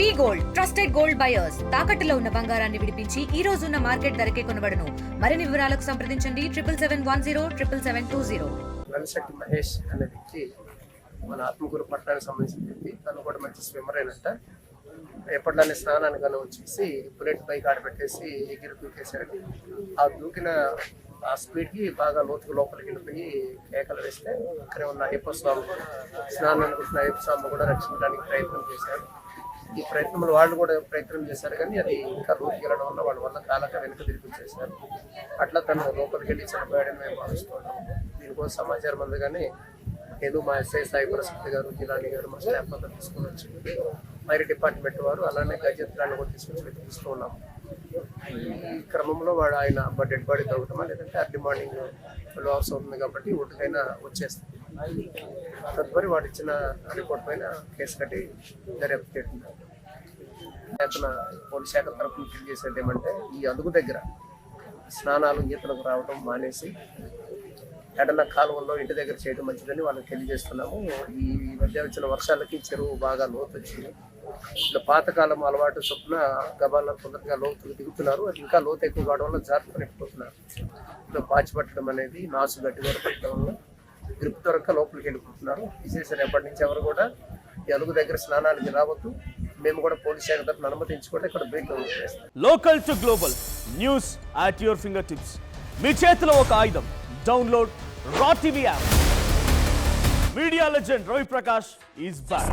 వి gold trusted gold buyers తాకట్టులో ఉన్న బంగారాన్ని విడిపించి ఈ రోజు ఉన్న మార్కెట్ ధరకే కొనబడును. మరిన్ని వివరాలకు సంప్రదించండి 7771077720. నల్శెట్టి మహేష్ అనే వ్యక్తి మన ఆత్మకూరు పట్టణానికి సంబంధించిన వ్యక్తి. తను కూడా మంచి స్విమ్మర్ అయినట్ట. ఎప్పటిలానే స్నానానికి అని వచ్చేసి బుల్లెట్ బైక్ ఆడబెట్టేసి ఎగిరి దూకేశాడు. ఆ దూకిన ఆ స్పీడ్కి బాగా లోతుకు లోపలికి వెళ్ళిపోయి కేకలు వేస్తే అక్కడే ఉన్న అయ్యప్ప స్వామి స్నానానికి వచ్చిన అయ్యప్ప స్వామి కూడా రక్షించడానికి ప్రయత్నం చేశారు. ఈ ప్రయత్నంలో వాళ్ళు కూడా ప్రయత్నం చేశారు, కానీ అది ఇంకా లోతుకి వెళ్ళడం వల్ల వాళ్ళ వల్ల కాలక వెనుక తిరిగిచ్చేశారు. అట్లా తను లోపలికి వెళ్ళి చనిపోయాడని మేము భావిస్తున్నాం. దీనికోసం సమాచారం అందగానే ఏదో మా ఎస్ఐ సాయి ప్రసాద్ గారు, జిలాని గారు మా స్టాఫ్ అంతా తీసుకుని వచ్చి ఫైర్ డిపార్ట్మెంట్ వారు అలానే గజెత్రాన్ని కూడా తీసుకొచ్చి వెతికిస్తూ ఉన్నాము. ఈ క్రమంలో వాడు ఆయన డెడ్ బాడీ తగ్గుతామా లేదంటే అర్లీ మార్నింగ్ 12 hours అవుతుంది కాబట్టి ఒట్టుకైనా వచ్చేస్తుంది. తదుపరి వాడు ఇచ్చిన రిపోర్ట్ పైన కేసు కట్టి దర్యాప్తు చేస్తున్నారు. పోలీస్ శాఖ తరఫున తెలియజేసేది ఏమంటే ఈ అదుగు దగ్గర స్నానాలు ఈతలకు రావడం మానేసి ఎడల కాలువల్లో ఇంటి దగ్గర చేయడం మంచిదని వాళ్ళకి తెలియజేస్తున్నాము. ఈ మధ్య వచ్చిన వర్షాలకి చెరువు బాగా లోతు వచ్చింది. ఇలా పాతకాలం అలవాటు చొప్పున గబాల్లో తొందరగా లోతులు దిగుతున్నారు. అది ఇంకా లోతు ఎక్కువ కావడం వల్ల జాగ్రత్తగా ఎక్కుతున్నారు. ఇలా పాచి పట్టడం అనేది నాసు గట్టి కూడా పట్టడం వల్ల గ్రిప్ దొరక లోపలికి వెళ్ళిపోతున్నారు. విశేషం ఎప్పటి నుంచి ఎవరు కూడా ఈ అలుగు దగ్గర స్నానానికి రావద్దు. మేము కూడా పోలీస్ శాఖ తరఫున అనుమతించుకుంటే ఇక్కడ బ్రేక్ చేస్తాం. Local to global news at your fingertips. మీ చేతిలో ఒక ఆయుధం. Download raw TV app. Media legend Ravi Prakash is back.